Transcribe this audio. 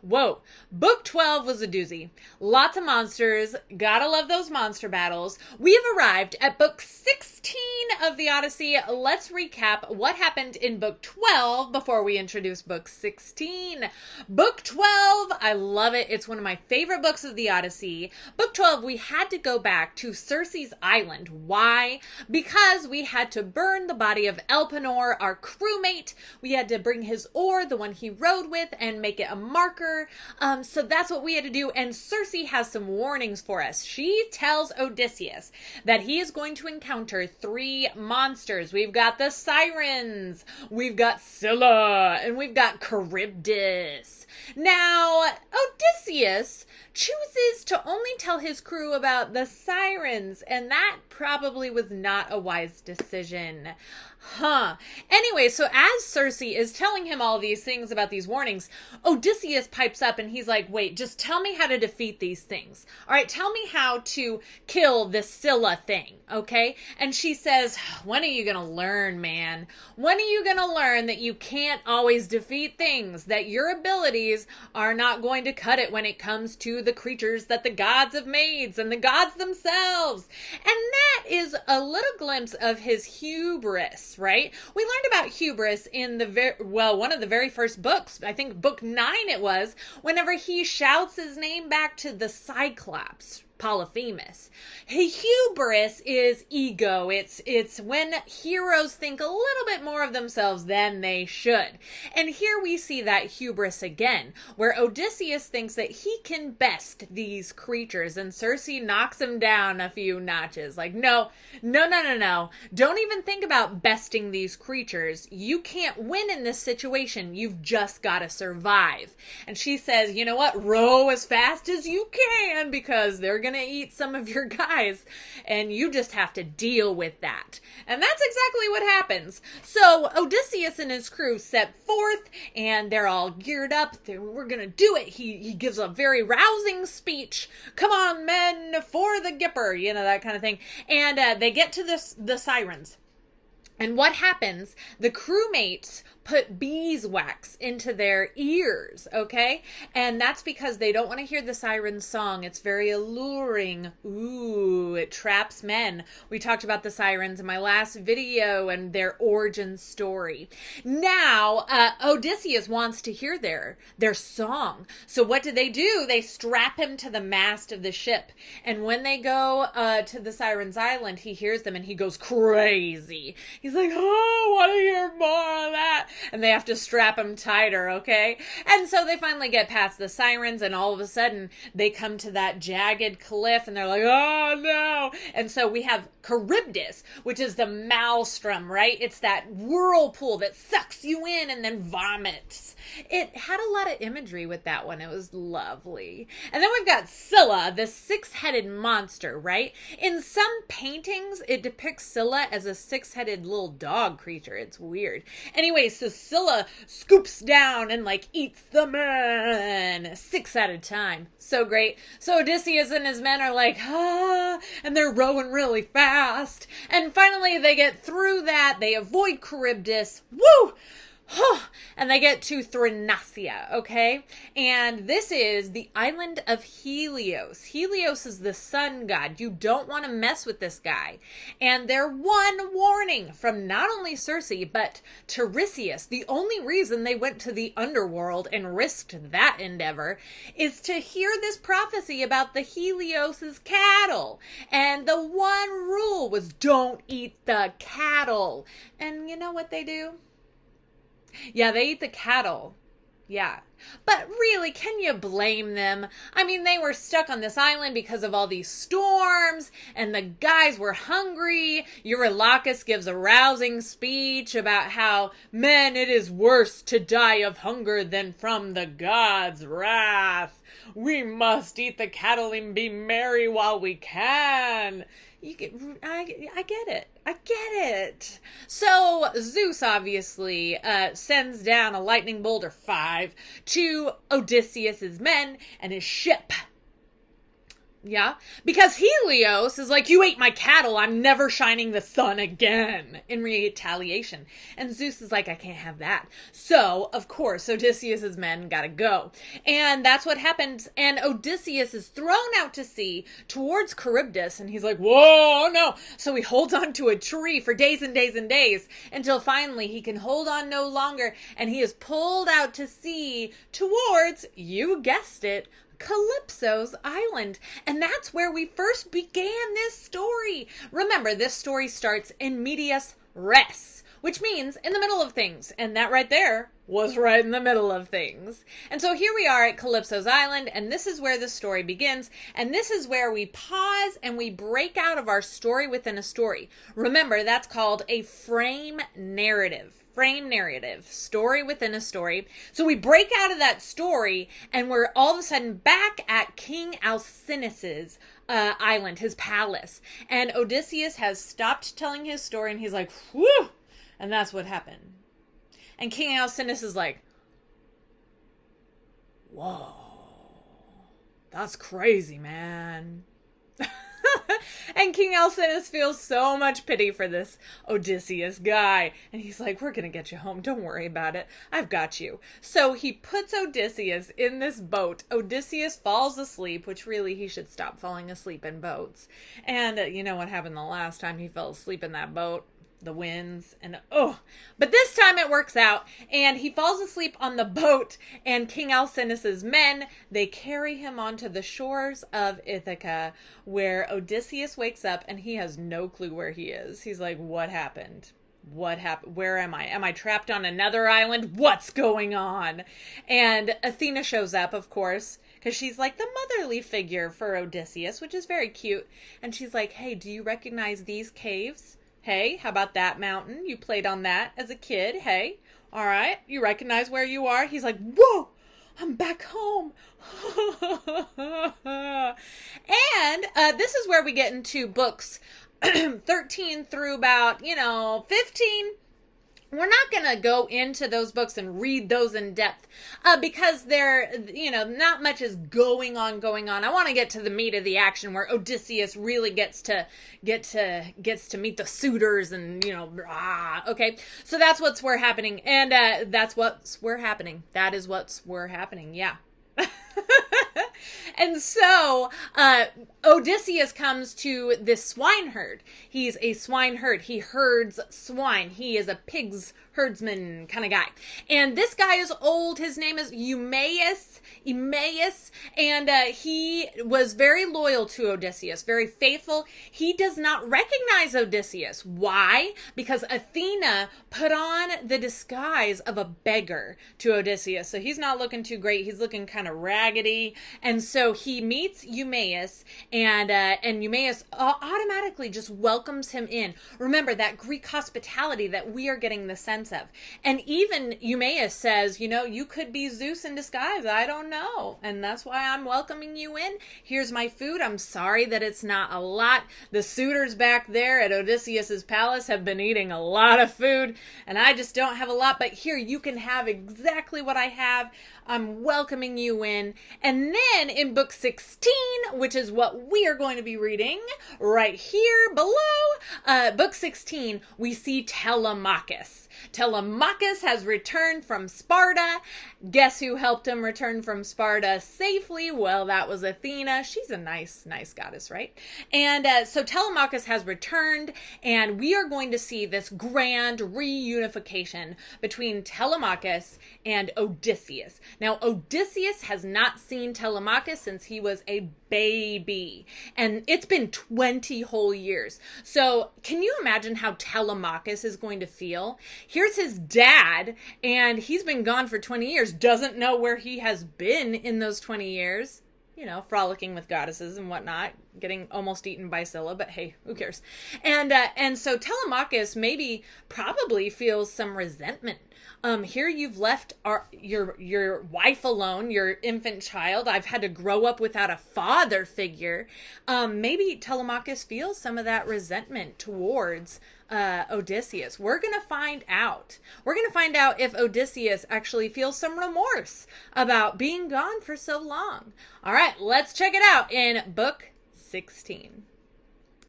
Whoa. Book 12 was a doozy. Lots of monsters. Gotta love those monster battles. We have arrived at book 16 of the Odyssey. Let's recap what happened in book 12 before we introduce book 16. Book 12, I love it. It's one of my favorite books of the Odyssey. Book 12, we had to go back to Circe's island. Why? Because we had to burn the body of Elpenor, our crewmate. We had to bring his oar, the one he rode with, and make it a marker. So that's what we had to do. And Circe has some warnings for us. She tells Odysseus that he is going to encounter 3 monsters. We've got the Sirens, we've got Scylla, and we've got Charybdis. Now, Odysseus chooses to only tell his crew about the Sirens, and that probably was not a wise decision. Anyway, so as Circe is telling him all these things about these warnings, Odysseus pipes up and he's like, wait, just tell me how to defeat these things. All right, tell me how to kill this Scylla thing, okay? And she says, when are you gonna learn, man? When are you gonna learn that you can't always defeat things, that your abilities are not going to cut it when it comes to the creatures that the gods have made and the gods themselves? And that is a little glimpse of his hubris, right? We learned about hubris in one of the very first books. I think book 9 it was, whenever he shouts his name back to the Cyclops, Polyphemus. Hubris is ego. It's when heroes think a little bit more of themselves than they should. And here we see that hubris again, where Odysseus thinks that he can best these creatures, and Circe knocks him down a few notches. Like, no. Don't even think about besting these creatures. You can't win in this situation. You've just got to survive. And she says, you know what? Row as fast as you can, because they're going to eat some of your guys, and you just have to deal with that. And that's exactly what happens. So Odysseus and his crew set forth, and they're all geared up. We're gonna do it. He gives a very rousing speech. Come on, men, for the Gipper, that kind of thing. And they get to the Sirens. And what happens? The crewmates put beeswax into their ears, okay? And that's because they don't want to hear the siren song. It's very alluring. Ooh, it traps men. We talked about the sirens in my last video and their origin story. Now, Odysseus wants to hear their song. So what do? They strap him to the mast of the ship. And when they go to the Sirens' Island, he hears them and he goes crazy. He's like, oh, I want to hear more of that. And they have to strap him tighter, okay? And so they finally get past the Sirens, and all of a sudden they come to that jagged cliff, and they're like, oh no! And so we have Charybdis, which is the maelstrom, right? It's that whirlpool that sucks you in and then vomits. It had a lot of imagery with that one. It was lovely. And then we've got Scylla, the 6-headed monster, right? In some paintings, it depicts Scylla as a 6-headed little dog creature. It's weird. Anyway, so Scylla scoops down and eats the men 6 at a time. So great. So Odysseus and his men are like, and they're rowing really fast. And finally they get through that. They avoid Charybdis. Woo! And they get to Thrinacia, okay? And this is the island of Helios. Helios is the sun god. You don't want to mess with this guy. And their one warning from not only Circe, but Tiresias, the only reason they went to the underworld and risked that endeavor, is to hear this prophecy about the Helios' cattle. And the one rule was don't eat the cattle. And you know what they do? Yeah, they eat the cattle. Yeah. But really, can you blame them? I mean, they were stuck on this island because of all these storms, and the guys were hungry. Eurylochus gives a rousing speech about how, men, it is worse to die of hunger than from the gods' wrath. We must eat the cattle and be merry while we can. I get it. I get it. So Zeus obviously sends down a lightning bolt or 5 to Odysseus's men and his ship. Yeah, because Helios is like, you ate my cattle, I'm never shining the sun again, in retaliation. And Zeus is like, I can't have that. So, of course, Odysseus's men gotta go. And that's what happens. And Odysseus is thrown out to sea towards Charybdis, and he's like, whoa, no. So he holds on to a tree for days and days and days until finally he can hold on no longer, and he is pulled out to sea towards, you guessed it, Calypso's island. And that's where we first began this story. Remember, this story starts in medias res, which means in the middle of things. And that right there was right in the middle of things. And so here we are at Calypso's island, and this is where the story begins. And this is where we pause and we break out of our story within a story. Remember, that's called a frame narrative. Frame narrative, story within a story. So we break out of that story and we're all of a sudden back at King Alcinous's island, his palace. And Odysseus has stopped telling his story and he's like, whew! And that's what happened. And King Alcinous is like, whoa, that's crazy, man. And King Alcinous feels so much pity for this Odysseus guy. And he's like, we're going to get you home. Don't worry about it. I've got you. So he puts Odysseus in this boat. Odysseus falls asleep, which really he should stop falling asleep in boats. And you know what happened the last time he fell asleep in that boat? The winds and but this time it works out, and he falls asleep on the boat, and King Alcinous's men, they carry him onto the shores of Ithaca, where Odysseus wakes up and he has no clue where he is. He's like, what happened? What happened? Where am I? Am I trapped on another island? What's going on? And Athena shows up, of course, because she's like the motherly figure for Odysseus, which is very cute. And she's like, hey, do you recognize these caves? Hey, how about that mountain? You played on that as a kid. Hey, all right. You recognize where you are? He's like, whoa, I'm back home. And this is where we get into books 13 through about, 15. We're not going to go into those books and read those in depth because they're, not much is going on. I want to get to the meat of the action where Odysseus really gets to meet the suitors and, okay. So that's what's we're happening. And that's what's we're happening. That is what's we're happening. Yeah. And so Odysseus comes to this swineherd. He's a swineherd. He herds swine. He is a pig's herdsman kind of guy. And this guy is old. His name is Eumaeus. And he was very loyal to Odysseus, very faithful. He does not recognize Odysseus. Why? Because Athena put on the disguise of a beggar to Odysseus. So he's not looking too great. He's looking kind of raggedy. And so he meets Eumaeus, and Eumaeus automatically just welcomes him in. Remember that Greek hospitality that we are getting the sense of. And even Eumaeus says, you could be Zeus in disguise. I don't know. And that's why I'm welcoming you in. Here's my food. I'm sorry that it's not a lot. The suitors back there at Odysseus's palace have been eating a lot of food, and I just don't have a lot. But here, you can have exactly what I have. I'm welcoming you in. And then in book 16, which is what we are going to be reading right here below, book 16, we see Telemachus. Telemachus has returned from Sparta. Guess who helped him return from Sparta safely? Well, that was Athena. She's a nice goddess, right? And so Telemachus has returned, and we are going to see this grand reunification between Telemachus and Odysseus. Now, Odysseus has not seen Telemachus since he was a baby, and it's been 20 whole years. So can you imagine how Telemachus is going to feel? Here's his dad, and he's been gone for 20 years, doesn't know where he has been in those 20 years. Frolicking with goddesses and whatnot, getting almost eaten by Scylla, but hey, who cares? And so Telemachus probably feels some resentment. Here you've left your wife alone, your infant child. I've had to grow up without a father figure. Maybe Telemachus feels some of that resentment towards Odysseus. We're going to find out. We're going to find out if Odysseus actually feels some remorse about being gone for so long. All right, let's check it out in book 16.